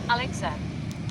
Alexa,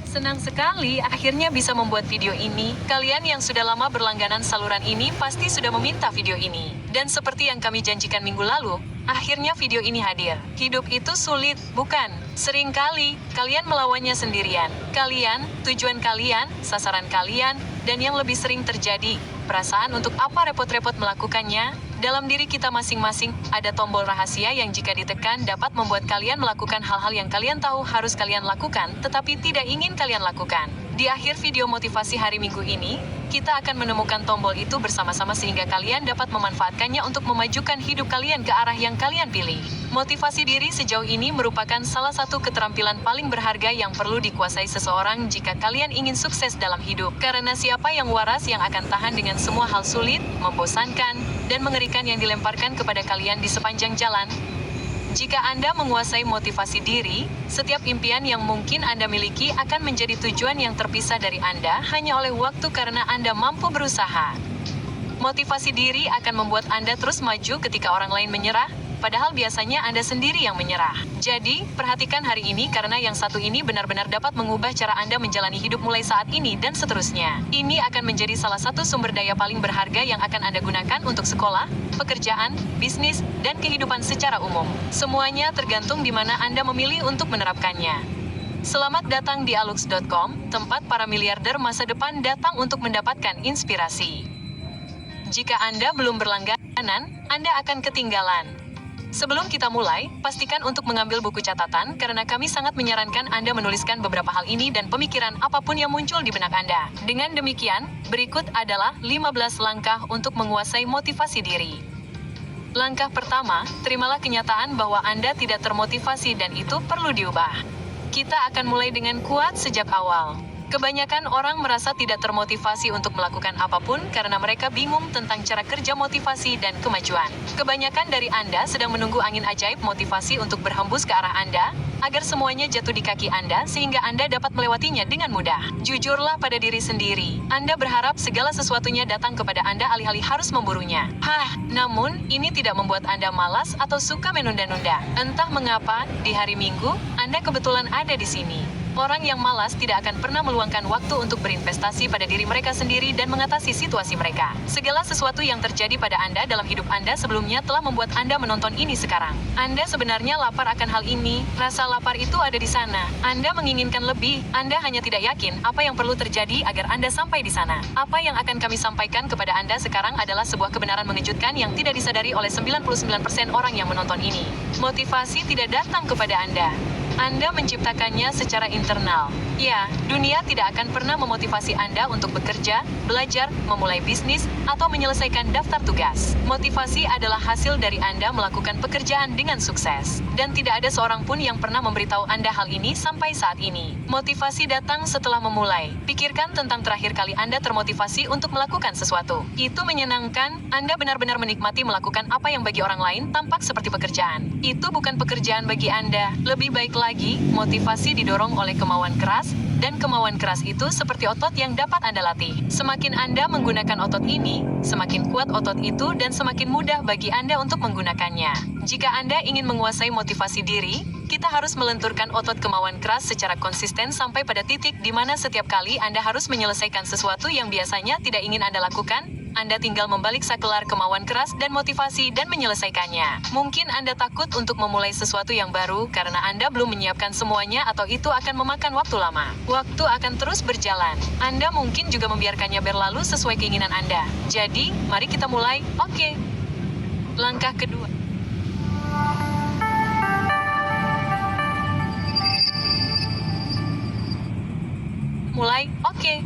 senang sekali akhirnya bisa membuat video ini. Kalian yang sudah lama berlangganan saluran ini pasti sudah meminta video ini. Dan seperti yang kami janjikan minggu lalu, akhirnya video ini hadir. Hidup itu sulit, bukan? Seringkali, kalian melawannya sendirian. Kalian, tujuan kalian, sasaran kalian, dan yang lebih sering terjadi, perasaan untuk apa repot-repot melakukannya. Dalam diri kita masing-masing, ada tombol rahasia yang jika ditekan dapat membuat kalian melakukan hal-hal yang kalian tahu harus kalian lakukan, tetapi tidak ingin kalian lakukan. Di akhir video motivasi hari Minggu ini, kita akan menemukan tombol itu bersama-sama sehingga kalian dapat memanfaatkannya untuk memajukan hidup kalian ke arah yang kalian pilih. Motivasi diri sejauh ini merupakan salah satu keterampilan paling berharga yang perlu dikuasai seseorang jika kalian ingin sukses dalam hidup. Karena siapa yang waras yang akan tahan dengan semua hal sulit, membosankan, dan mengerikan yang dilemparkan kepada kalian di sepanjang jalan? Jika Anda menguasai motivasi diri, setiap impian yang mungkin Anda miliki akan menjadi tujuan yang terpisah dari Anda hanya oleh waktu karena Anda mampu berusaha. Motivasi diri akan membuat Anda terus maju ketika orang lain menyerah, padahal biasanya Anda sendiri yang menyerah. Jadi, perhatikan hari ini karena yang satu ini benar-benar dapat mengubah cara Anda menjalani hidup mulai saat ini dan seterusnya. Ini akan menjadi salah satu sumber daya paling berharga yang akan Anda gunakan untuk sekolah, pekerjaan, bisnis, dan kehidupan secara umum. Semuanya tergantung di mana Anda memilih untuk menerapkannya. Selamat datang di alux.com, tempat para miliarder masa depan datang untuk mendapatkan inspirasi. Jika Anda belum berlangganan, Anda akan ketinggalan. Sebelum kita mulai, pastikan untuk mengambil buku catatan karena kami sangat menyarankan Anda menuliskan beberapa hal ini dan pemikiran apapun yang muncul di benak Anda. Dengan demikian, berikut adalah 15 langkah untuk menguasai motivasi diri. Langkah pertama, terimalah kenyataan bahwa Anda tidak termotivasi dan itu perlu diubah. Kita akan mulai dengan kuat sejak awal. Kebanyakan orang merasa tidak termotivasi untuk melakukan apapun karena mereka bingung tentang cara kerja motivasi dan kemajuan. Kebanyakan dari Anda sedang menunggu angin ajaib motivasi untuk berhembus ke arah Anda, agar semuanya jatuh di kaki Anda sehingga Anda dapat melewatinya dengan mudah. Jujurlah pada diri sendiri. Anda berharap segala sesuatunya datang kepada Anda alih-alih harus memburunya. Namun, ini tidak membuat Anda malas atau suka menunda-nunda. Entah mengapa, di hari Minggu, Anda kebetulan ada di sini. Orang yang malas tidak akan pernah meluangkan waktu untuk berinvestasi pada diri mereka sendiri dan mengatasi situasi mereka. Segala sesuatu yang terjadi pada Anda dalam hidup Anda sebelumnya telah membuat Anda menonton ini sekarang. Anda sebenarnya lapar akan hal ini, rasa lapar itu ada di sana. Anda menginginkan lebih, Anda hanya tidak yakin apa yang perlu terjadi agar Anda sampai di sana. Apa yang akan kami sampaikan kepada Anda sekarang adalah sebuah kebenaran mengejutkan yang tidak disadari oleh 99% orang yang menonton ini. Motivasi tidak datang kepada Anda. Anda menciptakannya secara internal. Ya, dunia tidak akan pernah memotivasi Anda untuk bekerja, belajar, memulai bisnis, atau menyelesaikan daftar tugas. Motivasi adalah hasil dari Anda melakukan pekerjaan dengan sukses. Dan tidak ada seorang pun yang pernah memberitahu Anda hal ini sampai saat ini. Motivasi datang setelah memulai. Pikirkan tentang terakhir kali Anda termotivasi untuk melakukan sesuatu. Itu menyenangkan, Anda benar-benar menikmati melakukan apa yang bagi orang lain tampak seperti pekerjaan. Itu bukan pekerjaan bagi Anda. Lebih baik lagi, motivasi didorong oleh kemauan keras, dan kemauan keras itu seperti otot yang dapat Anda latih. Semakin Anda menggunakan otot ini, semakin kuat otot itu dan semakin mudah bagi Anda untuk menggunakannya. Jika Anda ingin menguasai motivasi diri, kita harus melenturkan otot kemauan keras secara konsisten sampai pada titik di mana setiap kali Anda harus menyelesaikan sesuatu yang biasanya tidak ingin Anda lakukan, Anda tinggal membalik sakelar kemauan keras dan motivasi dan menyelesaikannya. Mungkin Anda takut untuk memulai sesuatu yang baru karena Anda belum menyiapkan semuanya atau itu akan memakan waktu lama. Waktu akan terus berjalan. Anda mungkin juga membiarkannya berlalu sesuai keinginan Anda. Jadi, mari kita mulai. Oke. Langkah kedua. Mulai. Oke.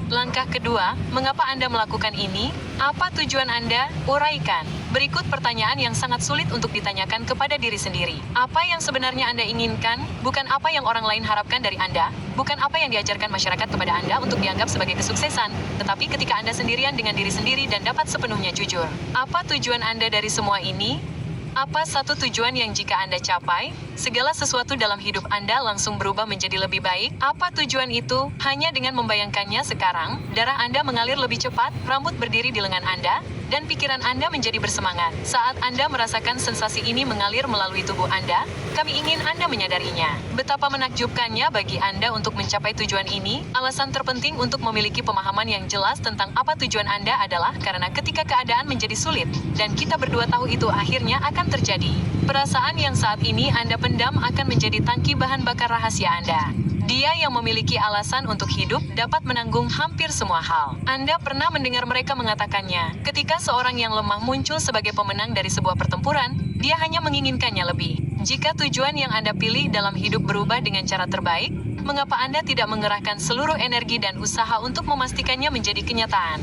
Langkah kedua, mengapa Anda melakukan ini? Apa tujuan Anda? Uraikan. Berikut pertanyaan yang sangat sulit untuk ditanyakan kepada diri sendiri. Apa yang sebenarnya Anda inginkan? Bukan apa yang orang lain harapkan dari Anda, bukan apa yang diajarkan masyarakat kepada Anda untuk dianggap sebagai kesuksesan, tetapi ketika Anda sendirian dengan diri sendiri dan dapat sepenuhnya jujur. Apa tujuan Anda dari semua ini? Apa satu tujuan yang jika Anda capai, segala sesuatu dalam hidup Anda langsung berubah menjadi lebih baik? Apa tujuan itu? Hanya dengan membayangkannya sekarang, darah Anda mengalir lebih cepat, rambut berdiri di lengan Anda, dan pikiran Anda menjadi bersemangat. Saat Anda merasakan sensasi ini mengalir melalui tubuh Anda, kami ingin Anda menyadarinya. Betapa menakjubkannya bagi Anda untuk mencapai tujuan ini. Alasan terpenting untuk memiliki pemahaman yang jelas tentang apa tujuan Anda adalah karena ketika keadaan menjadi sulit, dan kita berdua tahu itu akhirnya akan terjadi. Perasaan yang saat ini Anda pendam akan menjadi tangki bahan bakar rahasia Anda. Dia yang memiliki alasan untuk hidup dapat menanggung hampir semua hal. Anda pernah mendengar mereka mengatakannya, ketika seorang yang lemah muncul sebagai pemenang dari sebuah pertempuran, dia hanya menginginkannya lebih. Jika tujuan yang Anda pilih dalam hidup berubah dengan cara terbaik, mengapa Anda tidak mengerahkan seluruh energi dan usaha untuk memastikannya menjadi kenyataan?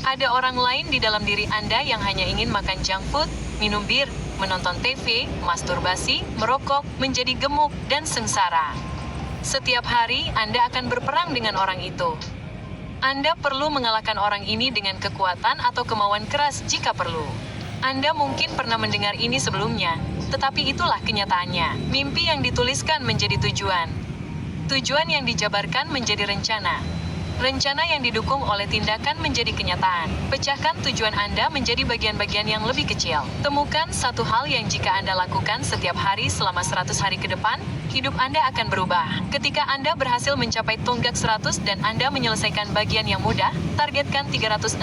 Ada orang lain di dalam diri Anda yang hanya ingin makan junk food, minum bir, menonton TV, masturbasi, merokok, menjadi gemuk, dan sengsara. Setiap hari, Anda akan berperang dengan orang itu. Anda perlu mengalahkan orang ini dengan kekuatan atau kemauan keras jika perlu. Anda mungkin pernah mendengar ini sebelumnya, tetapi itulah kenyataannya. Mimpi yang dituliskan menjadi tujuan. Tujuan yang dijabarkan menjadi rencana. Rencana yang didukung oleh tindakan menjadi kenyataan. Pecahkan tujuan Anda menjadi bagian-bagian yang lebih kecil. Temukan satu hal yang jika Anda lakukan setiap hari selama 100 hari ke depan, hidup Anda akan berubah. Ketika Anda berhasil mencapai tonggak 100 dan Anda menyelesaikan bagian yang mudah, targetkan 365,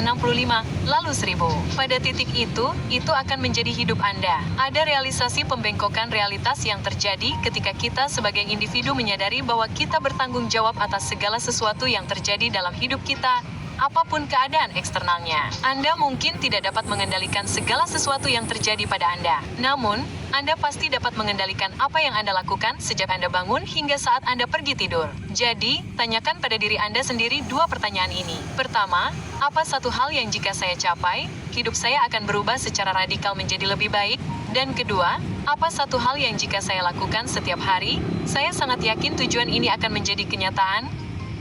lalu 1000. Pada titik itu akan menjadi hidup Anda. Ada realisasi pembengkokan realitas yang terjadi ketika kita sebagai individu menyadari bahwa kita bertanggung jawab atas segala sesuatu yang terjadi dalam hidup kita, apapun keadaan eksternalnya. Anda mungkin tidak dapat mengendalikan segala sesuatu yang terjadi pada Anda. Namun, Anda pasti dapat mengendalikan apa yang Anda lakukan sejak Anda bangun hingga saat Anda pergi tidur. Jadi, tanyakan pada diri Anda sendiri dua pertanyaan ini. Pertama, apa satu hal yang jika saya capai, hidup saya akan berubah secara radikal menjadi lebih baik? Dan kedua, apa satu hal yang jika saya lakukan setiap hari, saya sangat yakin tujuan ini akan menjadi kenyataan?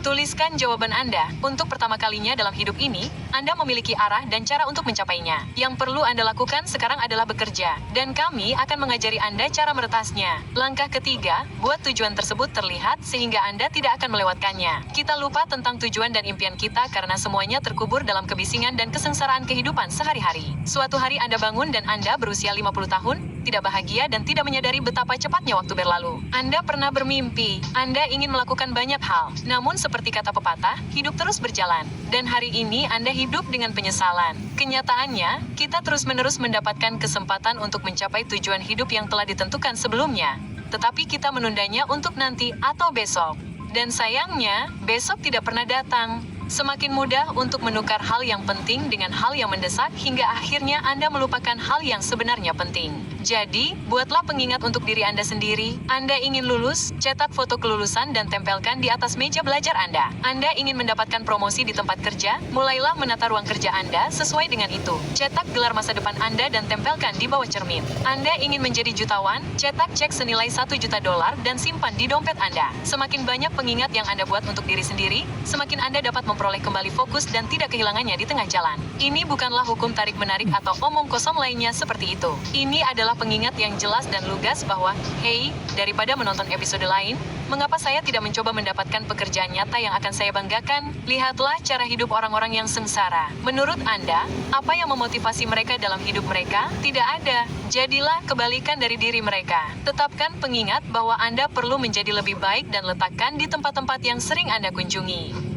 Tuliskan jawaban Anda. Untuk pertama kalinya dalam hidup ini, Anda memiliki arah dan cara untuk mencapainya. Yang perlu Anda lakukan sekarang adalah bekerja, dan kami akan mengajari Anda cara meretasnya. Langkah ketiga, buat tujuan tersebut terlihat sehingga Anda tidak akan melewatkannya. Kita lupa tentang tujuan dan impian kita karena semuanya terkubur dalam kebisingan dan kesengsaraan kehidupan sehari-hari. Suatu hari Anda bangun dan Anda berusia 50 tahun, tidak bahagia dan tidak menyadari betapa cepatnya waktu berlalu. Anda pernah bermimpi, Anda ingin melakukan banyak hal, namun seperti kata pepatah, hidup terus berjalan. Dan hari ini Anda hidup dengan penyesalan. Kenyataannya, kita terus-menerus mendapatkan kesempatan untuk mencapai tujuan hidup yang telah ditentukan sebelumnya. Tetapi kita menundanya untuk nanti atau besok. Dan sayangnya, besok tidak pernah datang. Semakin mudah untuk menukar hal yang penting dengan hal yang mendesak hingga akhirnya Anda melupakan hal yang sebenarnya penting. Jadi, buatlah pengingat untuk diri Anda sendiri. Anda ingin lulus, cetak foto kelulusan dan tempelkan di atas meja belajar Anda. Anda ingin mendapatkan promosi di tempat kerja, mulailah menata ruang kerja Anda sesuai dengan itu. Cetak gelar masa depan Anda dan tempelkan di bawah cermin. Anda ingin menjadi jutawan, cetak cek senilai $1 juta dan simpan di dompet Anda. Semakin banyak pengingat yang Anda buat untuk diri sendiri, semakin Anda dapat memperoleh kembali fokus dan tidak kehilangannya di tengah jalan. Ini bukanlah hukum tarik-menarik atau omong kosong lainnya seperti itu. Ini adalah pengingat yang jelas dan lugas bahwa, hey, daripada menonton episode lain, mengapa saya tidak mencoba mendapatkan pekerjaan nyata yang akan saya banggakan? Lihatlah cara hidup orang-orang yang sengsara. Menurut Anda, apa yang memotivasi mereka dalam hidup mereka? Tidak ada. Jadilah kebalikan dari diri mereka. Tetapkan pengingat bahwa Anda perlu menjadi lebih baik dan letakkan di tempat-tempat yang sering Anda kunjungi.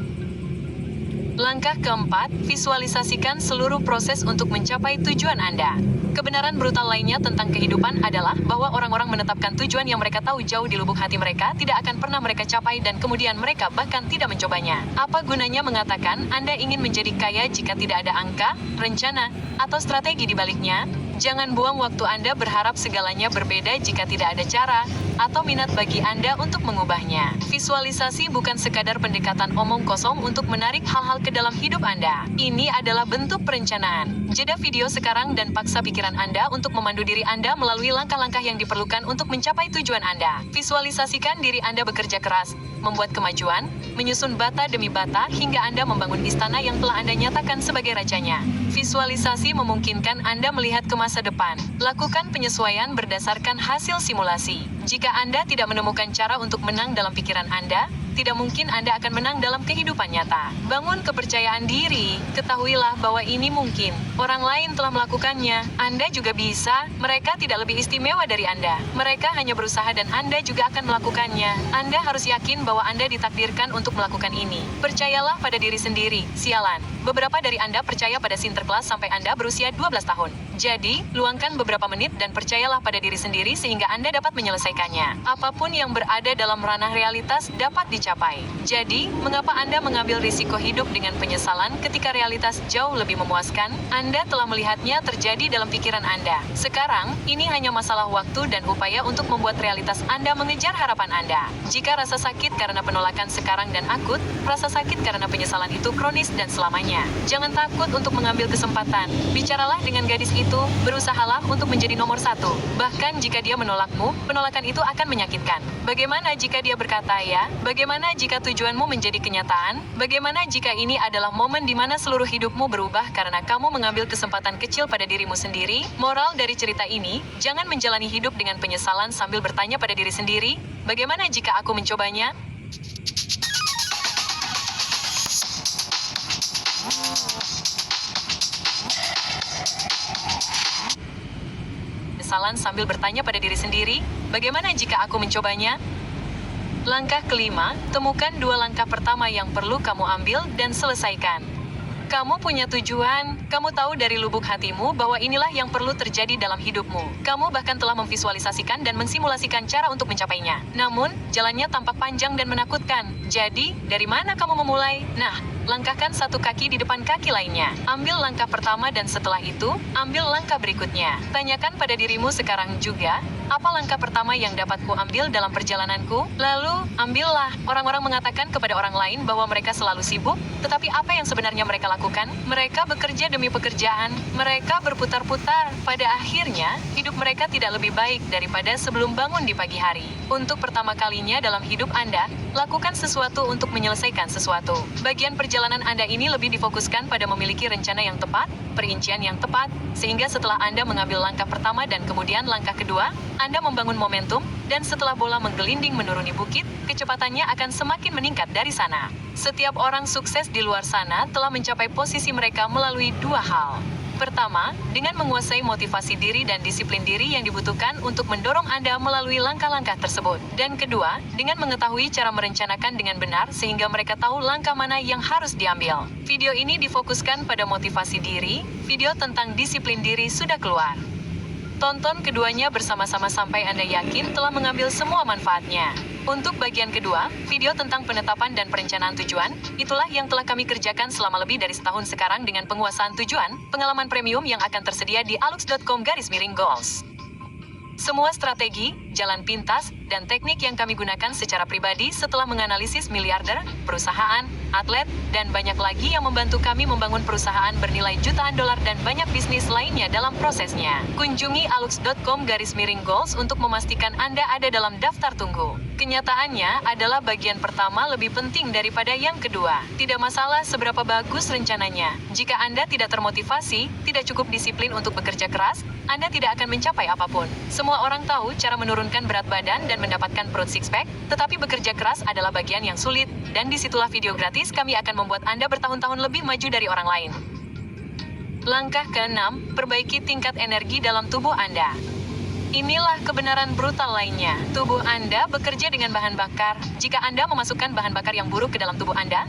Langkah keempat, visualisasikan seluruh proses untuk mencapai tujuan Anda. Kebenaran brutal lainnya tentang kehidupan adalah bahwa orang-orang menetapkan tujuan yang mereka tahu jauh di lubuk hati mereka tidak akan pernah mereka capai dan kemudian mereka bahkan tidak mencobanya. Apa gunanya mengatakan Anda ingin menjadi kaya jika tidak ada angka, rencana, atau strategi di baliknya? Jangan buang waktu Anda berharap segalanya berbeda jika tidak ada cara atau minat bagi Anda untuk mengubahnya. Visualisasi bukan sekadar pendekatan omong kosong untuk menarik hal-hal ke dalam hidup Anda. Ini adalah bentuk perencanaan. Jeda video sekarang dan paksa pikiran Anda untuk memandu diri Anda melalui langkah-langkah yang diperlukan untuk mencapai tujuan Anda. Visualisasikan diri Anda bekerja keras, membuat kemajuan, menyusun bata demi bata hingga Anda membangun istana yang telah Anda nyatakan sebagai rajanya. Visualisasi memungkinkan Anda melihat ke masa depan. Lakukan penyesuaian berdasarkan hasil simulasi. Jika Anda tidak menemukan cara untuk menang dalam pikiran Anda, tidak mungkin Anda akan menang dalam kehidupan nyata. Bangun kepercayaan diri, ketahuilah bahwa ini mungkin. Orang lain telah melakukannya, Anda juga bisa, mereka tidak lebih istimewa dari Anda. Mereka hanya berusaha dan Anda juga akan melakukannya. Anda harus yakin bahwa Anda ditakdirkan untuk melakukan ini. Percayalah pada diri sendiri, sialan. Beberapa dari Anda percaya pada Sinterklas sampai Anda berusia 12 tahun. Jadi, luangkan beberapa menit dan percayalah pada diri sendiri sehingga Anda dapat menyelesaikannya. Apapun yang berada dalam ranah realitas dapat dicapai. Jadi, mengapa Anda mengambil risiko hidup dengan penyesalan ketika realitas jauh lebih memuaskan? Anda telah melihatnya terjadi dalam pikiran Anda. Sekarang, ini hanya masalah waktu dan upaya untuk membuat realitas Anda mengejar harapan Anda. Jika rasa sakit karena penolakan sekarang dan akut, rasa sakit karena penyesalan itu kronis dan selamanya. Jangan takut untuk mengambil kesempatan. Bicaralah dengan gadis itu, berusahalah untuk menjadi nomor satu. Bahkan jika dia menolakmu, penolakan itu akan menyakitkan. Bagaimana jika dia berkata ya? Bagaimana jika tujuanmu menjadi kenyataan? Bagaimana jika ini adalah momen di mana seluruh hidupmu berubah karena kamu mengambil kesempatan kecil pada dirimu sendiri? Moral dari cerita ini, jangan menjalani hidup dengan penyesalan sambil bertanya pada diri sendiri, bagaimana jika aku mencobanya? Penyesalan sambil bertanya pada diri sendiri, bagaimana jika aku mencobanya? Langkah kelima, temukan 2 langkah pertama yang perlu kamu ambil dan selesaikan. Kamu punya tujuan, kamu tahu dari lubuk hatimu bahwa inilah yang perlu terjadi dalam hidupmu. Kamu bahkan telah memvisualisasikan dan mensimulasikan cara untuk mencapainya. Namun, jalannya tampak panjang dan menakutkan. Jadi, dari mana kamu memulai? Nah, langkahkan satu kaki di depan kaki lainnya. Ambil langkah pertama dan setelah itu, ambil langkah berikutnya. Tanyakan pada dirimu sekarang juga, apa langkah pertama yang dapat kuambil dalam perjalananku? Lalu, ambillah. Orang-orang mengatakan kepada orang lain bahwa mereka selalu sibuk, tetapi apa yang sebenarnya mereka lakukan? Mereka bekerja demi pekerjaan, mereka berputar-putar. Pada akhirnya, hidup mereka tidak lebih baik daripada sebelum bangun di pagi hari. Untuk pertama kalinya dalam hidup Anda, lakukan sesuatu untuk menyelesaikan sesuatu. Bagian perjalanan Anda ini lebih difokuskan pada memiliki rencana yang tepat, perincian yang tepat, sehingga setelah Anda mengambil langkah pertama dan kemudian langkah kedua, Anda membangun momentum, dan setelah bola menggelinding menuruni bukit, kecepatannya akan semakin meningkat dari sana. Setiap orang sukses di luar sana telah mencapai posisi mereka melalui 2 hal. Pertama, dengan menguasai motivasi diri dan disiplin diri yang dibutuhkan untuk mendorong Anda melalui langkah-langkah tersebut. Dan kedua, dengan mengetahui cara merencanakan dengan benar sehingga mereka tahu langkah mana yang harus diambil. Video ini difokuskan pada motivasi diri, video tentang disiplin diri sudah keluar. Tonton keduanya bersama-sama sampai Anda yakin telah mengambil semua manfaatnya. Untuk bagian kedua, video tentang penetapan dan perencanaan tujuan, itulah yang telah kami kerjakan selama lebih dari setahun sekarang dengan penguasaan tujuan, pengalaman premium yang akan tersedia di alux.com/goals. Semua strategi, jalan pintas, dan teknik yang kami gunakan secara pribadi setelah menganalisis miliarder, perusahaan, atlet, dan banyak lagi yang membantu kami membangun perusahaan bernilai jutaan dolar dan banyak bisnis lainnya dalam prosesnya. Kunjungi alux.com/goals untuk memastikan Anda ada dalam daftar tunggu. Kenyataannya adalah bagian pertama lebih penting daripada yang kedua. Tidak masalah seberapa bagus rencananya. Jika Anda tidak termotivasi, tidak cukup disiplin untuk bekerja keras, Anda tidak akan mencapai apapun. Semua orang tahu cara menurunkan berat badan dan mendapatkan perut six-pack, tetapi bekerja keras adalah bagian yang sulit, dan disitulah video gratis kami akan membuat Anda bertahun-tahun lebih maju dari orang lain. Langkah ke-6, perbaiki tingkat energi dalam tubuh Anda. Inilah kebenaran brutal lainnya. Tubuh Anda bekerja dengan bahan bakar. Jika Anda memasukkan bahan bakar yang buruk ke dalam tubuh Anda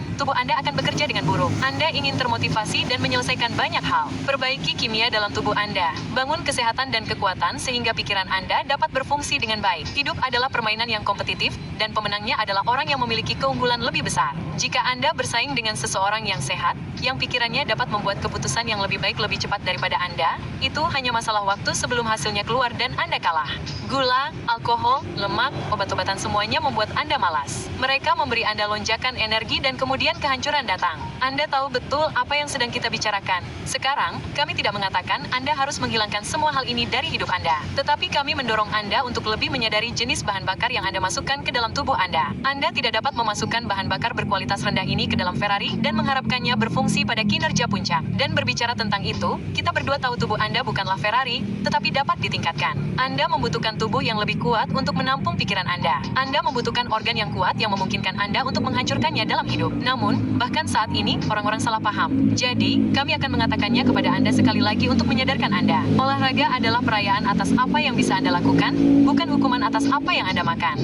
akan bekerja dengan buruk. Anda ingin termotivasi dan menyelesaikan banyak hal. Perbaiki kimia dalam tubuh Anda. Bangun kesehatan dan kekuatan sehingga pikiran Anda dapat berfungsi dengan baik. Hidup adalah permainan yang kompetitif, dan pemenangnya adalah orang yang memiliki keunggulan lebih besar. Jika Anda bersaing dengan seseorang yang sehat, yang pikirannya dapat membuat keputusan yang lebih baik lebih cepat daripada Anda, itu hanya masalah waktu sebelum hasilnya keluar dan Anda kalah. Gula, alkohol, lemak, obat-obatan semuanya membuat Anda malas. Mereka memberi Anda lonjakan energi dan kemudian kehancuran datang. Anda tahu betul apa yang sedang kita bicarakan. Sekarang, kami tidak mengatakan Anda harus menghilangkan semua hal ini dari hidup Anda. Tetapi kami mendorong Anda untuk lebih menyadari jenis bahan bakar yang Anda masukkan ke dalam tubuh Anda. Anda tidak dapat memasukkan bahan bakar berkualitas rendah ini ke dalam Ferrari dan mengharapkannya berfungsi pada kinerja puncak. Dan berbicara tentang itu, kita berdua tahu tubuh Anda bukanlah Ferrari, tetapi dapat ditingkatkan. Anda membutuhkan tubuh yang lebih kuat untuk menampung pikiran Anda. Anda membutuhkan organ yang kuat yang memungkinkan Anda untuk menghancurkannya dalam hidup. Namun, bahkan saat ini, orang-orang salah paham. Jadi, kami akan mengatakannya kepada Anda sekali lagi untuk menyadarkan Anda. Olahraga adalah perayaan atas apa yang bisa Anda lakukan, bukan hukuman atas apa yang Anda makan.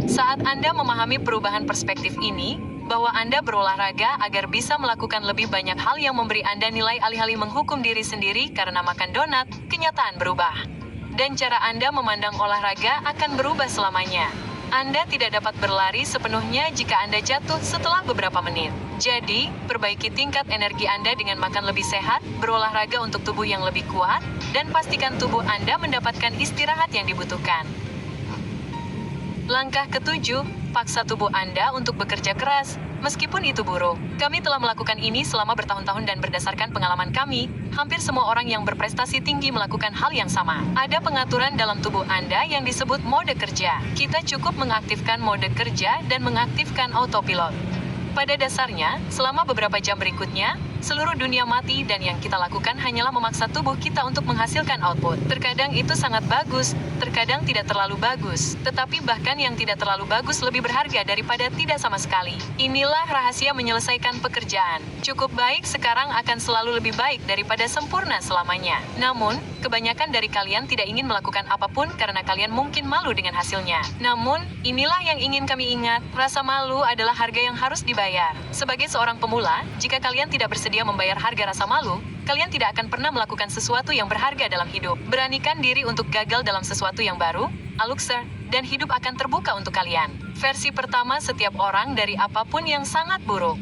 Saat Anda memahami perubahan perspektif ini, bahwa Anda berolahraga agar bisa melakukan lebih banyak hal yang memberi Anda nilai alih-alih menghukum diri sendiri karena makan donat, kenyataan berubah. Dan cara Anda memandang olahraga akan berubah selamanya. Anda tidak dapat berlari sepenuhnya jika Anda jatuh setelah beberapa menit. Jadi, perbaiki tingkat energi Anda dengan makan lebih sehat, berolahraga untuk tubuh yang lebih kuat, dan pastikan tubuh Anda mendapatkan istirahat yang dibutuhkan. Langkah ketujuh, paksa tubuh Anda untuk bekerja keras, meskipun itu buruk. Kami telah melakukan ini selama bertahun-tahun dan berdasarkan pengalaman kami, hampir semua orang yang berprestasi tinggi melakukan hal yang sama. Ada pengaturan dalam tubuh Anda yang disebut mode kerja. Kita cukup mengaktifkan mode kerja dan mengaktifkan autopilot. Pada dasarnya, selama beberapa jam berikutnya, seluruh dunia mati dan yang kita lakukan hanyalah memaksa tubuh kita untuk menghasilkan output. Terkadang itu sangat bagus, terkadang tidak terlalu bagus. Tetapi bahkan yang tidak terlalu bagus lebih berharga daripada tidak sama sekali. Inilah rahasia menyelesaikan pekerjaan. Cukup baik sekarang akan selalu lebih baik daripada sempurna selamanya. Namun, kebanyakan dari kalian tidak ingin melakukan apapun karena kalian mungkin malu dengan hasilnya. Namun, inilah yang ingin kami ingat, rasa malu adalah harga yang harus dibayar. Sebagai seorang pemula, jika kalian tidak bersedia membayar harga rasa malu, kalian tidak akan pernah melakukan sesuatu yang berharga dalam hidup. Beranikan diri untuk gagal dalam sesuatu yang baru, Aluxer, dan hidup akan terbuka untuk kalian. Versi pertama setiap orang dari apapun yang sangat buruk.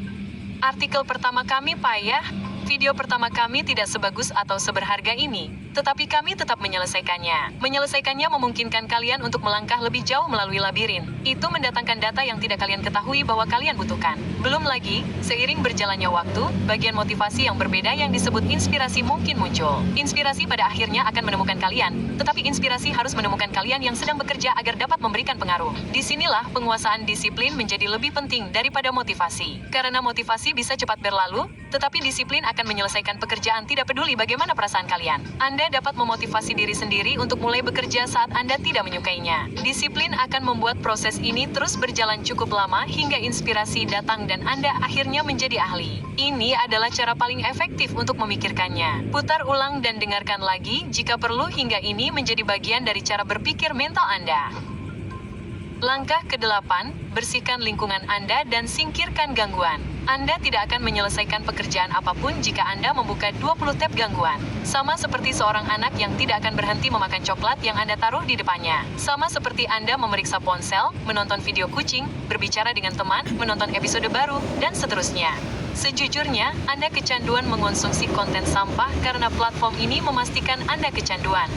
Artikel pertama kami payah, video pertama kami tidak sebagus atau seberharga ini, tetapi kami tetap menyelesaikannya. Menyelesaikannya memungkinkan kalian untuk melangkah lebih jauh melalui labirin. Itu mendatangkan data yang tidak kalian ketahui bahwa kalian butuhkan. Belum lagi, seiring berjalannya waktu, bagian motivasi yang berbeda yang disebut inspirasi mungkin muncul. Inspirasi pada akhirnya akan menemukan kalian, tetapi inspirasi harus menemukan kalian yang sedang bekerja agar dapat memberikan pengaruh. Disinilah penguasaan disiplin menjadi lebih penting daripada motivasi. Karena motivasi bisa cepat berlalu, tetapi disiplin akan menyelesaikan pekerjaan tidak peduli bagaimana perasaan kalian. Anda dapat memotivasi diri sendiri untuk mulai bekerja saat Anda tidak menyukainya. Disiplin akan membuat proses ini terus berjalan cukup lama hingga inspirasi datang dan Anda akhirnya menjadi ahli. Ini adalah cara paling efektif untuk memikirkannya. Putar ulang dan dengarkan lagi jika perlu hingga ini menjadi bagian dari cara berpikir mental Anda. Langkah ke-8, bersihkan lingkungan Anda dan singkirkan gangguan. Anda tidak akan menyelesaikan pekerjaan apapun jika Anda membuka 20 tab gangguan. Sama seperti seorang anak yang tidak akan berhenti memakan coklat yang Anda taruh di depannya. Sama seperti Anda memeriksa ponsel, menonton video kucing, berbicara dengan teman, menonton episode baru, dan seterusnya. Sejujurnya, Anda kecanduan mengonsumsi konten sampah karena platform ini memastikan Anda kecanduan.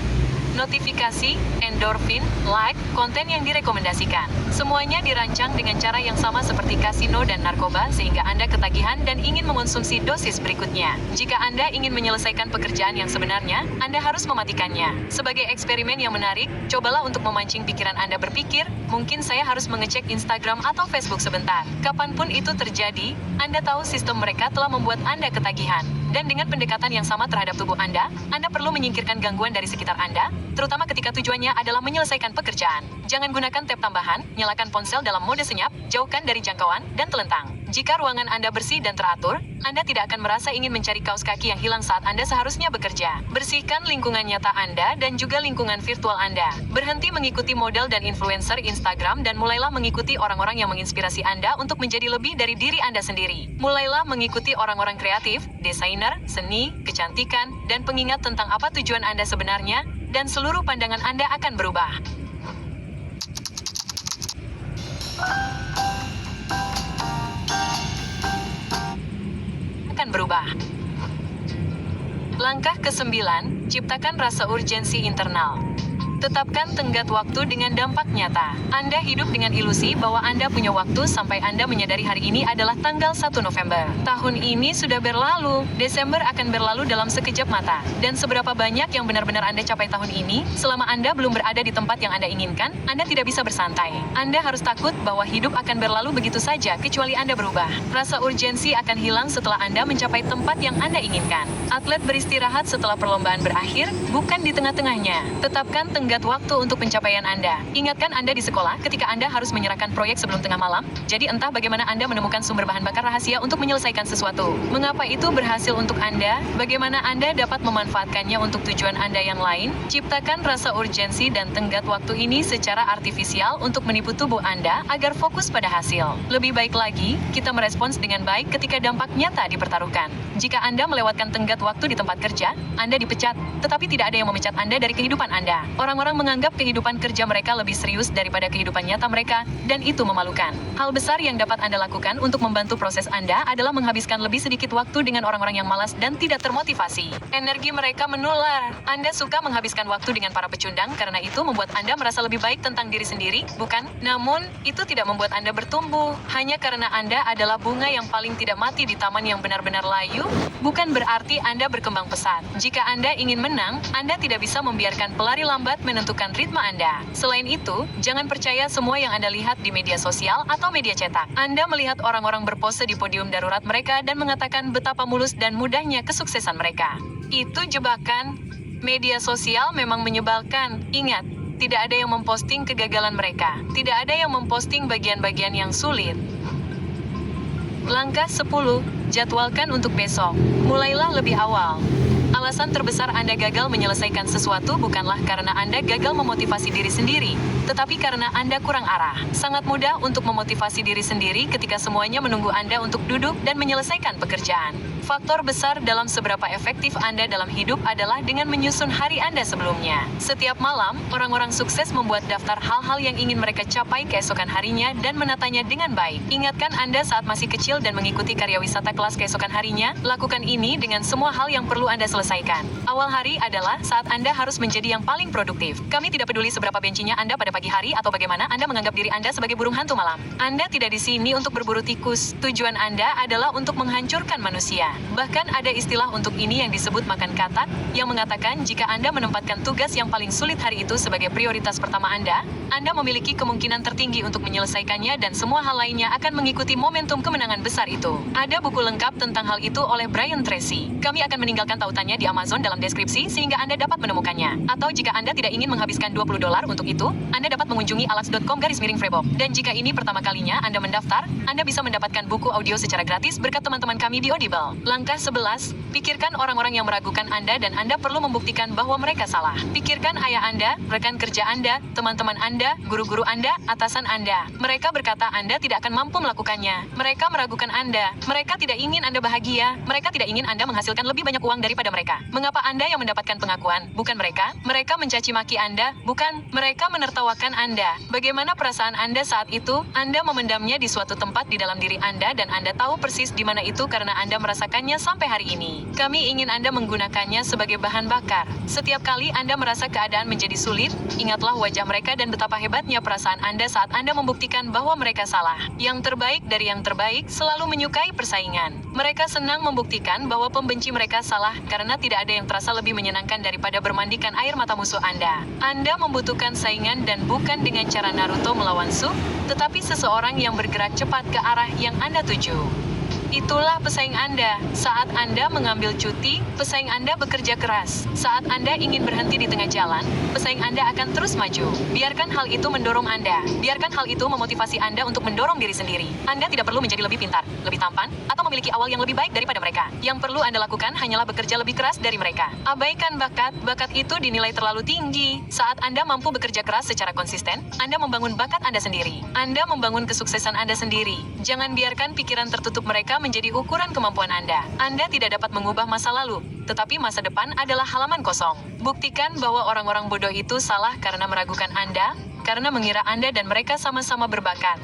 Notifikasi, endorfin, like, konten yang direkomendasikan. Semuanya dirancang dengan cara yang sama seperti kasino dan narkoba sehingga Anda ketagihan dan ingin mengonsumsi dosis berikutnya. Jika Anda ingin menyelesaikan pekerjaan yang sebenarnya, Anda harus mematikannya. Sebagai eksperimen yang menarik, cobalah untuk memancing pikiran Anda berpikir, mungkin saya harus mengecek Instagram atau Facebook sebentar. Kapanpun itu terjadi, Anda tahu sistem mereka telah membuat Anda ketagihan. Dan dengan pendekatan yang sama terhadap tubuh Anda perlu menyingkirkan gangguan dari sekitar Anda, terutama ketika tujuannya adalah menyelesaikan pekerjaan. Jangan gunakan tab tambahan, nyalakan ponsel dalam mode senyap, jauhkan dari jangkauan, dan telentang. Jika ruangan Anda bersih dan teratur, Anda tidak akan merasa ingin mencari kaos kaki yang hilang saat Anda seharusnya bekerja. Bersihkan lingkungan nyata Anda dan juga lingkungan virtual Anda. Berhenti mengikuti model dan influencer Instagram dan mulailah mengikuti orang-orang yang menginspirasi Anda untuk menjadi lebih dari diri Anda sendiri. Mulailah mengikuti orang-orang kreatif, desainer, seni, kecantikan, dan pengingat tentang apa tujuan Anda sebenarnya, dan seluruh pandangan Anda akan berubah. Langkah ke-9, ciptakan rasa urgensi internal. Tetapkan tenggat waktu dengan dampak nyata. Anda hidup dengan ilusi bahwa Anda punya waktu sampai Anda menyadari hari ini adalah tanggal 1 November. Tahun ini sudah berlalu, Desember akan berlalu dalam sekejap mata. Dan seberapa banyak yang benar-benar Anda capai tahun ini, selama Anda belum berada di tempat yang Anda inginkan, Anda tidak bisa bersantai. Anda harus takut bahwa hidup akan berlalu begitu saja kecuali Anda berubah. Rasa urgensi akan hilang setelah Anda mencapai tempat yang Anda inginkan. Atlet beristirahat setelah perlombaan berakhir, bukan di tengah-tengahnya. Tetapkan tenggat tenggat waktu untuk pencapaian Anda. Ingatkan Anda di sekolah ketika Anda harus menyerahkan proyek sebelum tengah malam? Jadi entah bagaimana Anda menemukan sumber bahan bakar rahasia untuk menyelesaikan sesuatu. Mengapa itu berhasil untuk Anda? Bagaimana Anda dapat memanfaatkannya untuk tujuan Anda yang lain? Ciptakan rasa urgensi dan tenggat waktu ini secara artifisial untuk menipu tubuh Anda agar fokus pada hasil. Lebih baik lagi, kita merespons dengan baik ketika dampak nyata dipertaruhkan. Jika Anda melewatkan tenggat waktu di tempat kerja, Anda dipecat, tetapi tidak ada yang memecat Anda dari kehidupan Anda. Orang-orang menganggap kehidupan kerja mereka lebih serius daripada kehidupan nyata mereka, dan itu memalukan. Hal besar yang dapat Anda lakukan untuk membantu proses Anda adalah menghabiskan lebih sedikit waktu dengan orang-orang yang malas dan tidak termotivasi. Energi mereka menular. Anda suka menghabiskan waktu dengan para pecundang karena itu membuat Anda merasa lebih baik tentang diri sendiri, bukan? Namun, itu tidak membuat Anda bertumbuh. Hanya karena Anda adalah bunga yang paling tidak mati di taman yang benar-benar layu, bukan berarti Anda berkembang pesat. Jika Anda ingin menang, Anda tidak bisa membiarkan pelari lambat menentukan ritme Anda. Selain itu, jangan percaya semua yang Anda lihat di media sosial atau media cetak. Anda melihat orang-orang berpose di podium darurat mereka dan mengatakan betapa mulus dan mudahnya kesuksesan mereka. Itu jebakan. Media sosial memang menyebalkan. Ingat, tidak ada yang memposting kegagalan mereka. Tidak ada yang memposting bagian-bagian yang sulit. Langkah 10. Jadwalkan untuk besok. Mulailah lebih awal. Alasan terbesar Anda gagal menyelesaikan sesuatu bukanlah karena Anda gagal memotivasi diri sendiri, tetapi karena Anda kurang arah. Sangat mudah untuk memotivasi diri sendiri ketika semuanya menunggu Anda untuk duduk dan menyelesaikan pekerjaan. Faktor besar dalam seberapa efektif Anda dalam hidup adalah dengan menyusun hari Anda sebelumnya. Setiap malam, orang-orang sukses membuat daftar hal-hal yang ingin mereka capai keesokan harinya dan menatanya dengan baik. Ingatkan Anda saat masih kecil dan mengikuti karya wisata kelas keesokan harinya, lakukan ini dengan semua hal yang perlu Anda selesaikan. Awal hari adalah saat Anda harus menjadi yang paling produktif. Kami tidak peduli seberapa bencinya Anda pada pagi hari atau bagaimana Anda menganggap diri Anda sebagai burung hantu malam. Anda tidak di sini untuk berburu tikus. Tujuan Anda adalah untuk menghancurkan manusia. Bahkan ada istilah untuk ini yang disebut makan katak, yang mengatakan jika Anda menempatkan tugas yang paling sulit hari itu sebagai prioritas pertama Anda memiliki kemungkinan tertinggi untuk menyelesaikannya dan semua hal lainnya akan mengikuti momentum kemenangan besar itu. Ada buku lengkap tentang hal itu oleh Brian Tracy. Kami akan meninggalkan tautannya di Amazon dalam deskripsi sehingga Anda dapat menemukannya. Atau jika Anda tidak ingin menghabiskan $20 untuk itu, Anda dapat mengunjungi alax.com/frebob. Dan jika ini pertama kalinya Anda mendaftar, Anda bisa mendapatkan buku audio secara gratis berkat teman-teman kami di Audible. Langkah 11, pikirkan orang-orang yang meragukan Anda dan Anda perlu membuktikan bahwa mereka salah. Pikirkan ayah Anda, rekan kerja Anda, teman-teman Anda, guru-guru Anda, atasan Anda. Mereka berkata Anda tidak akan mampu melakukannya. Mereka meragukan Anda. Mereka tidak ingin Anda bahagia. Mereka tidak ingin Anda menghasilkan lebih banyak uang daripada mereka. Mengapa Anda yang mendapatkan pengakuan, bukan mereka? Mereka mencaci maki Anda, bukan? Mereka menertawakan Anda. Bagaimana perasaan Anda saat itu? Anda memendamnya di suatu tempat di dalam diri Anda dan Anda tahu persis di mana itu karena Anda merasakannya sampai hari ini. Kami ingin Anda menggunakannya sebagai bahan bakar. Setiap kali Anda merasa keadaan menjadi sulit, ingatlah wajah mereka dan betapa hebatnya perasaan Anda saat Anda membuktikan bahwa mereka salah. Yang terbaik dari yang terbaik selalu menyukai persaingan. Mereka senang membuktikan bahwa pembenci mereka salah karena tidak ada yang terasa lebih menyenangkan daripada bermandikan air mata musuh Anda. Anda membutuhkan saingan dan bukan dengan cara Naruto melawan Su, tetapi seseorang yang bergerak cepat ke arah yang Anda tuju. Itulah pesaing Anda. Saat Anda mengambil cuti, pesaing Anda bekerja keras. Saat Anda ingin berhenti di tengah jalan, pesaing Anda akan terus maju. Biarkan hal itu mendorong Anda. Biarkan hal itu memotivasi Anda untuk mendorong diri sendiri. Anda tidak perlu menjadi lebih pintar, lebih tampan, atau memiliki awal yang lebih baik daripada mereka. Yang perlu Anda lakukan hanyalah bekerja lebih keras dari mereka. Abaikan bakat. Bakat itu dinilai terlalu tinggi. Saat Anda mampu bekerja keras secara konsisten, Anda membangun bakat Anda sendiri. Anda membangun kesuksesan Anda sendiri. Jangan biarkan pikiran tertutup mereka menjadi ukuran kemampuan Anda. Anda tidak dapat mengubah masa lalu, tetapi masa depan adalah halaman kosong. Buktikan bahwa orang-orang bodoh itu salah karena meragukan Anda, karena mengira Anda dan mereka sama-sama berbakat.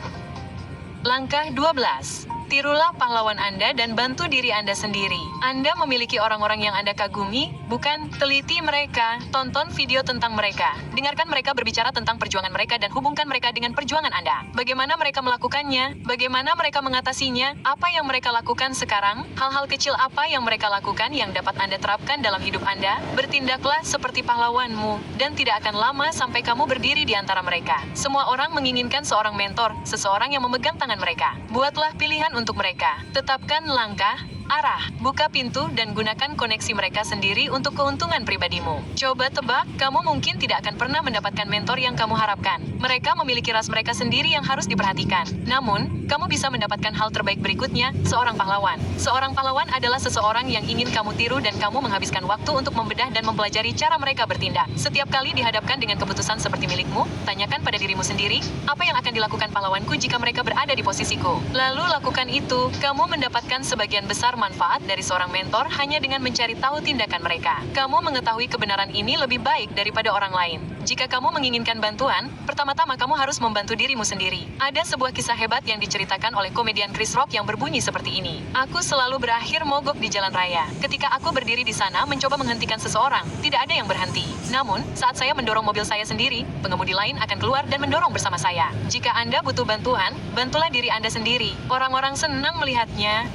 Langkah 12. Tirulah pahlawan Anda dan bantu diri Anda sendiri. Anda memiliki orang-orang yang Anda kagumi, bukan? Teliti mereka, tonton video tentang mereka. Dengarkan mereka berbicara tentang perjuangan mereka dan hubungkan mereka dengan perjuangan Anda. Bagaimana mereka melakukannya? Bagaimana mereka mengatasinya? Apa yang mereka lakukan sekarang? Hal-hal kecil apa yang mereka lakukan yang dapat Anda terapkan dalam hidup Anda? Bertindaklah seperti pahlawanmu, dan tidak akan lama sampai kamu berdiri di antara mereka. Semua orang menginginkan seorang mentor, seseorang yang memegang tangan mereka. Buatlah pilihan untuk mereka. Tetapkan langkah, arah, buka pintu dan gunakan koneksi mereka sendiri untuk keuntungan pribadimu. Coba tebak, kamu mungkin tidak akan pernah mendapatkan mentor yang kamu harapkan. Mereka memiliki ras mereka sendiri yang harus diperhatikan. Namun, kamu bisa mendapatkan hal terbaik berikutnya, seorang pahlawan. Seorang pahlawan adalah seseorang yang ingin kamu tiru dan kamu menghabiskan waktu untuk membedah dan mempelajari cara mereka bertindak. Setiap kali dihadapkan dengan keputusan seperti milikmu, tanyakan pada dirimu sendiri, apa yang akan dilakukan pahlawanku jika mereka berada di posisiku. Lalu lakukan itu, kamu mendapatkan sebagian besar manfaat dari seorang mentor hanya dengan mencari tahu tindakan mereka. Kamu mengetahui kebenaran ini lebih baik daripada orang lain. Jika kamu menginginkan bantuan, pertama-tama kamu harus membantu dirimu sendiri. Ada sebuah kisah hebat yang diceritakan oleh komedian Chris Rock yang berbunyi seperti ini. Aku selalu berakhir mogok di jalan raya. Ketika aku berdiri di sana mencoba menghentikan seseorang, tidak ada yang berhenti. Namun, saat saya mendorong mobil saya sendiri, pengemudi lain akan keluar dan mendorong bersama saya. Jika Anda butuh bantuan, bantulah diri Anda sendiri. Orang-orang senang melihatnya.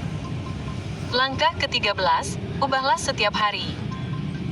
Langkah ke-13, ubahlah setiap hari.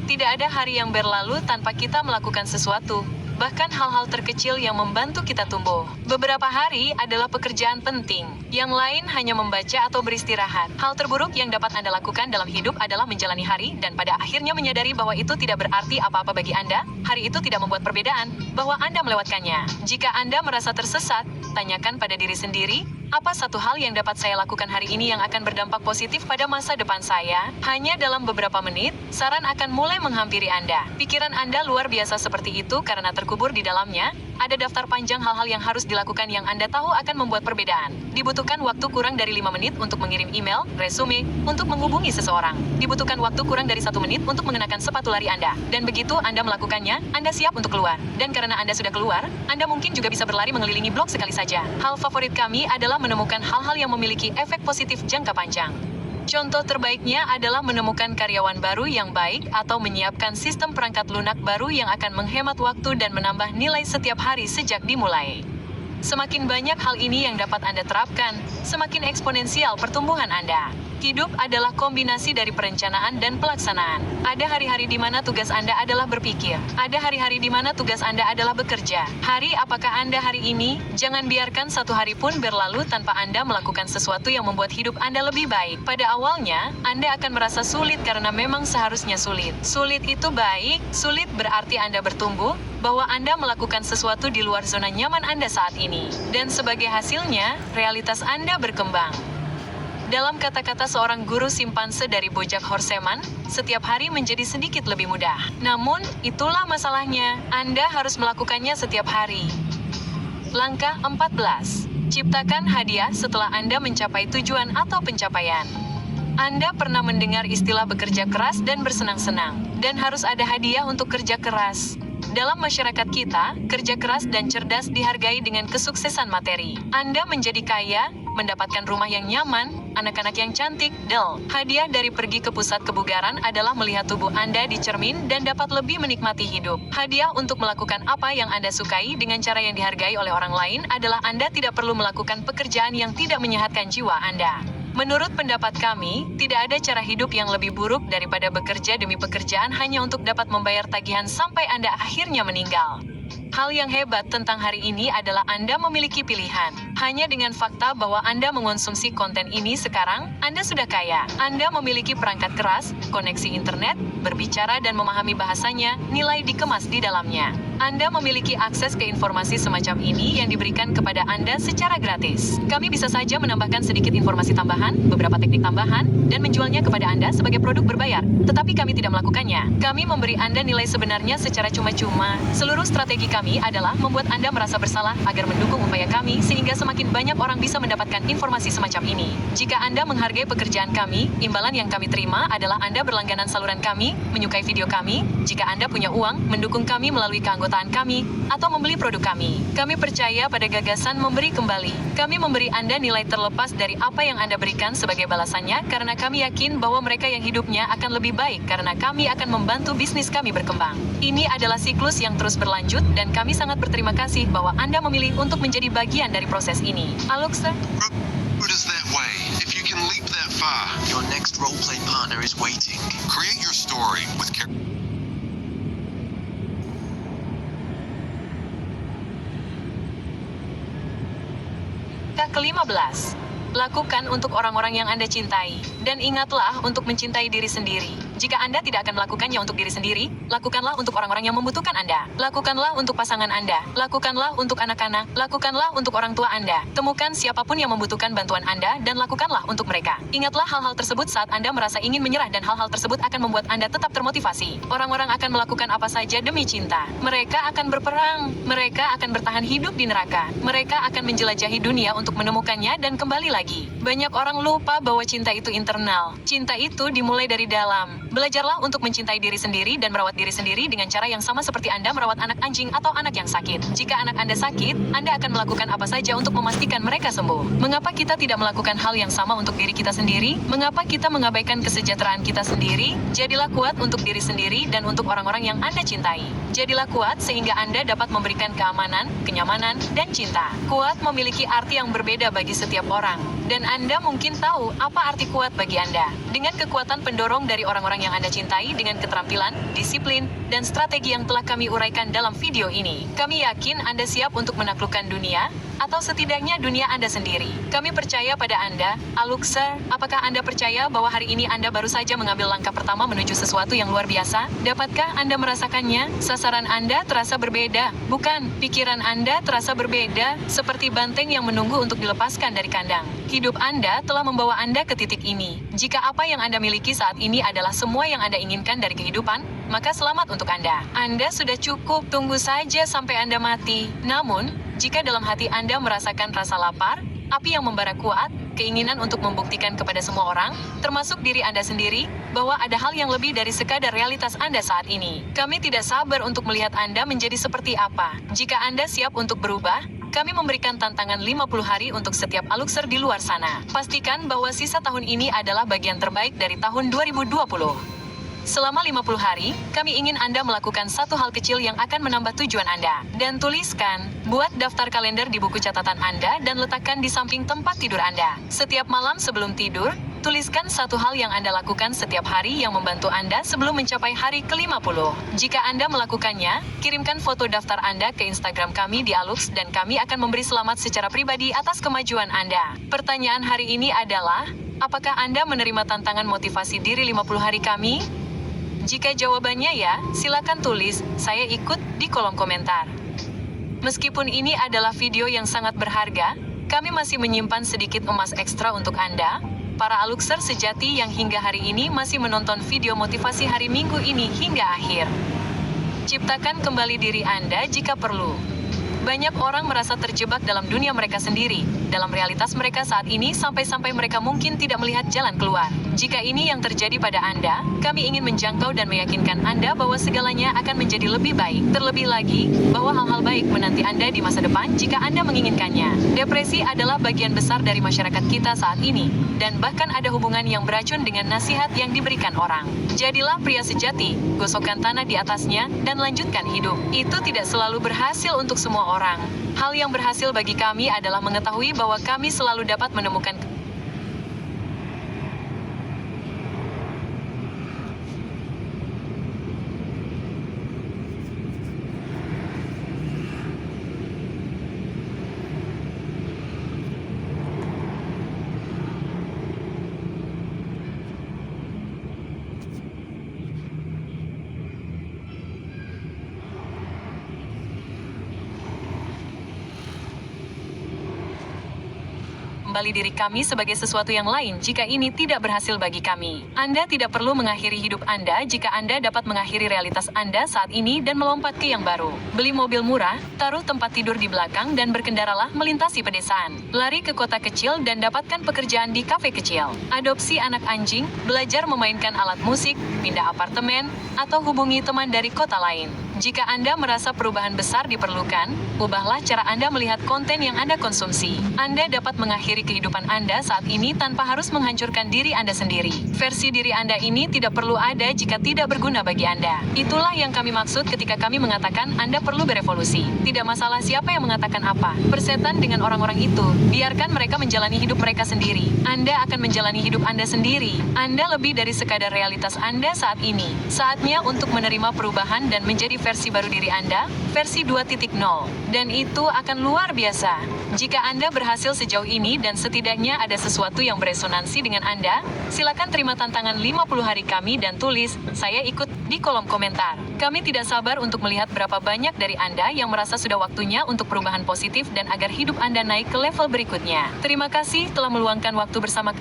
Tidak ada hari yang berlalu tanpa kita melakukan sesuatu, bahkan hal-hal terkecil yang membantu kita tumbuh. Beberapa hari adalah pekerjaan penting, yang lain hanya membaca atau beristirahat. Hal terburuk yang dapat Anda lakukan dalam hidup adalah menjalani hari dan pada akhirnya menyadari bahwa itu tidak berarti apa-apa bagi Anda. Hari itu tidak membuat perbedaan, bahwa Anda melewatkannya. Jika Anda merasa tersesat, tanyakan pada diri sendiri, apa satu hal yang dapat saya lakukan hari ini yang akan berdampak positif pada masa depan saya? Hanya dalam beberapa menit, saran akan mulai menghampiri Anda. Pikiran Anda luar biasa seperti itu karena terkubur di dalamnya. Ada daftar panjang hal-hal yang harus dilakukan yang Anda tahu akan membuat perbedaan. Dibutuhkan waktu kurang dari 5 menit untuk mengirim email, resume, untuk menghubungi seseorang. Dibutuhkan waktu kurang dari 1 menit untuk mengenakan sepatu lari Anda. Dan begitu Anda melakukannya, Anda siap untuk keluar. Dan karena Anda sudah keluar, Anda mungkin juga bisa berlari mengelilingi blok sekali saja. Hal favorit kami adalah menemukan hal-hal yang memiliki efek positif jangka panjang. Contoh terbaiknya adalah menemukan karyawan baru yang baik atau menyiapkan sistem perangkat lunak baru yang akan menghemat waktu dan menambah nilai setiap hari sejak dimulai. Semakin banyak hal ini yang dapat Anda terapkan, semakin eksponensial pertumbuhan Anda. Hidup adalah kombinasi dari perencanaan dan pelaksanaan. Ada hari-hari di mana tugas Anda adalah berpikir. Ada hari-hari di mana tugas Anda adalah bekerja. Hari apakah Anda hari ini? Jangan biarkan satu hari pun berlalu tanpa Anda melakukan sesuatu yang membuat hidup Anda lebih baik. Pada awalnya, Anda akan merasa sulit karena memang seharusnya sulit. Sulit itu baik, sulit berarti Anda bertumbuh, bahwa Anda melakukan sesuatu di luar zona nyaman Anda saat ini. Dan sebagai hasilnya, realitas Anda berkembang. Dalam kata-kata seorang guru simpanse dari Bojack Horseman, setiap hari menjadi sedikit lebih mudah. Namun, itulah masalahnya, Anda harus melakukannya setiap hari. Langkah 14. Ciptakan hadiah setelah Anda mencapai tujuan atau pencapaian. Anda pernah mendengar istilah bekerja keras dan bersenang-senang, dan harus ada hadiah untuk kerja keras. Dalam masyarakat kita, kerja keras dan cerdas dihargai dengan kesuksesan materi. Anda menjadi kaya, mendapatkan rumah yang nyaman, anak-anak yang cantik, hadiah dari pergi ke pusat kebugaran adalah melihat tubuh Anda di cermin dan dapat lebih menikmati hidup. Hadiah untuk melakukan apa yang Anda sukai dengan cara yang dihargai oleh orang lain adalah Anda tidak perlu melakukan pekerjaan yang tidak menyehatkan jiwa Anda. Menurut pendapat kami, tidak ada cara hidup yang lebih buruk daripada bekerja demi pekerjaan hanya untuk dapat membayar tagihan sampai Anda akhirnya meninggal. Hal yang hebat tentang hari ini adalah Anda memiliki pilihan. Hanya dengan fakta bahwa Anda mengonsumsi konten ini sekarang, Anda sudah kaya. Anda memiliki perangkat keras, koneksi internet, berbicara dan memahami bahasanya, nilai dikemas di dalamnya. Anda memiliki akses ke informasi semacam ini yang diberikan kepada Anda secara gratis. Kami bisa saja menambahkan sedikit informasi tambahan, beberapa teknik tambahan, dan menjualnya kepada Anda sebagai produk berbayar. Tetapi kami tidak melakukannya. Kami memberi Anda nilai sebenarnya secara cuma-cuma. Seluruh strategi kami adalah membuat Anda merasa bersalah agar mendukung upaya kami sehingga semakin banyak orang bisa mendapatkan informasi semacam ini. Jika Anda menghargai pekerjaan kami, imbalan yang kami terima adalah Anda berlangganan saluran kami, menyukai video kami, jika Anda punya uang, mendukung kami melalui keanggotaan kami, atau membeli produk kami. Kami percaya pada gagasan memberi kembali. Kami memberi Anda nilai terlepas dari apa yang Anda berikan sebagai balasannya karena kami yakin bahwa mereka yang hidupnya akan lebih baik karena kami akan membantu bisnis kami berkembang. Ini adalah siklus yang terus berlanjut dan kami sangat berterima kasih bahwa Anda memilih untuk menjadi bagian dari proses ini. Alexa? Road is that way. If you can leap that far, Your next roleplay partner is waiting. create your story with Langkah ke-15. Lakukan untuk orang-orang yang Anda cintai. Dan ingatlah untuk mencintai diri sendiri. Jika Anda tidak akan melakukannya untuk diri sendiri, lakukanlah untuk orang-orang yang membutuhkan Anda. Lakukanlah untuk pasangan Anda. Lakukanlah untuk anak-anak. Lakukanlah untuk orang tua Anda. Temukan siapapun yang membutuhkan bantuan Anda dan lakukanlah untuk mereka. Ingatlah hal-hal tersebut saat Anda merasa ingin menyerah dan hal-hal tersebut akan membuat Anda tetap termotivasi. Orang-orang akan melakukan apa saja demi cinta. Mereka akan berperang. Mereka akan bertahan hidup di neraka. Mereka akan menjelajahi dunia untuk menemukannya dan kembali lagi. Banyak orang lupa bahwa cinta itu internal. Cinta itu dimulai dari dalam. Belajarlah untuk mencintai diri sendiri dan merawat diri sendiri dengan cara yang sama seperti Anda merawat anak anjing atau anak yang sakit. Jika anak Anda sakit, Anda akan melakukan apa saja untuk memastikan mereka sembuh. Mengapa kita tidak melakukan hal yang sama untuk diri kita sendiri? Mengapa kita mengabaikan kesejahteraan kita sendiri? Jadilah kuat untuk diri sendiri dan untuk orang-orang yang Anda cintai. Jadilah kuat sehingga Anda dapat memberikan keamanan, kenyamanan, dan cinta. Kuat memiliki arti yang berbeda bagi setiap orang. Dan Anda mungkin tahu apa arti kuat bagi Anda. Dengan kekuatan pendorong dari orang-orang yang Anda cintai dengan keterampilan, disiplin, dan strategi yang telah kami uraikan dalam video ini. Kami yakin Anda siap untuk menaklukkan dunia, atau setidaknya dunia Anda sendiri. Kami percaya pada Anda, Aluxer. Apakah Anda percaya bahwa hari ini Anda baru saja mengambil langkah pertama menuju sesuatu yang luar biasa? Dapatkah Anda merasakannya? Sasaran Anda terasa berbeda, bukan? Pikiran Anda terasa berbeda, seperti banteng yang menunggu untuk dilepaskan dari kandang. Hidup Anda telah membawa Anda ke titik ini. Jika apa yang Anda miliki saat ini adalah semua yang Anda inginkan dari kehidupan, maka selamat untuk Anda. Anda sudah cukup, tunggu saja sampai Anda mati. Namun, jika dalam hati Anda merasakan rasa lapar, api yang membara kuat, keinginan untuk membuktikan kepada semua orang, termasuk diri Anda sendiri, bahwa ada hal yang lebih dari sekadar realitas Anda saat ini. Kami tidak sabar untuk melihat Anda menjadi seperti apa. Jika Anda siap untuk berubah, kami memberikan tantangan 50 hari untuk setiap Aluxer di luar sana. Pastikan bahwa sisa tahun ini adalah bagian terbaik dari tahun 2020. Selama 50 hari, kami ingin Anda melakukan satu hal kecil yang akan menambah tujuan Anda. Dan tuliskan, buat daftar kalender di buku catatan Anda dan letakkan di samping tempat tidur Anda. Setiap malam sebelum tidur, tuliskan satu hal yang Anda lakukan setiap hari yang membantu Anda sebelum mencapai hari ke-50. Jika Anda melakukannya, kirimkan foto daftar Anda ke Instagram kami di Alux dan kami akan memberi selamat secara pribadi atas kemajuan Anda. Pertanyaan hari ini adalah, apakah Anda menerima tantangan motivasi diri 50 hari kami? Jika jawabannya ya, silakan tulis, saya ikut, di kolom komentar. Meskipun ini adalah video yang sangat berharga, kami masih menyimpan sedikit emas ekstra untuk Anda, para Aluxer sejati yang hingga hari ini masih menonton video motivasi hari Minggu ini hingga akhir. Ciptakan kembali diri Anda jika perlu. Banyak orang merasa terjebak dalam dunia mereka sendiri, dalam realitas mereka saat ini sampai-sampai mereka mungkin tidak melihat jalan keluar. Jika ini yang terjadi pada Anda, kami ingin menjangkau dan meyakinkan Anda bahwa segalanya akan menjadi lebih baik. Terlebih lagi, bahwa hal-hal baik menanti Anda di masa depan jika Anda menginginkannya. Depresi adalah bagian besar dari masyarakat kita saat ini, dan bahkan ada hubungan yang beracun dengan nasihat yang diberikan orang. Jadilah pria sejati, gosokkan tanah di atasnya, dan lanjutkan hidup. Itu tidak selalu berhasil untuk semua orang. Hal yang berhasil bagi kami adalah mengetahui bahwa kami selalu dapat menemukan kembali diri kami sebagai sesuatu yang lain jika ini tidak berhasil bagi kami. Anda tidak perlu mengakhiri hidup Anda jika Anda dapat mengakhiri realitas Anda saat ini dan melompat ke yang baru. Beli mobil murah, taruh tempat tidur di belakang dan berkendaralah melintasi pedesaan. Lari ke kota kecil dan dapatkan pekerjaan di kafe kecil. Adopsi anak anjing, belajar memainkan alat musik, pindah apartemen, atau hubungi teman dari kota lain. Jika Anda merasa perubahan besar diperlukan, ubahlah cara Anda melihat konten yang Anda konsumsi. Anda dapat mengakhiri kehidupan Anda saat ini tanpa harus menghancurkan diri Anda sendiri. Versi diri Anda ini tidak perlu ada jika tidak berguna bagi Anda. Itulah yang kami maksud ketika kami mengatakan Anda perlu berevolusi. Tidak masalah siapa yang mengatakan apa. Persetan dengan orang-orang itu. Biarkan mereka menjalani hidup mereka sendiri. Anda akan menjalani hidup Anda sendiri. Anda lebih dari sekadar realitas Anda saat ini. Saatnya untuk menerima perubahan dan menjadi versi baru diri Anda, versi 2.0, dan itu akan luar biasa. Jika Anda berhasil sejauh ini dan setidaknya ada sesuatu yang beresonansi dengan Anda, silakan terima tantangan 50 hari kami dan tulis, "Saya ikut" di kolom komentar. Kami tidak sabar untuk melihat berapa banyak dari Anda yang merasa sudah waktunya untuk perubahan positif dan agar hidup Anda naik ke level berikutnya. Terima kasih telah meluangkan waktu bersama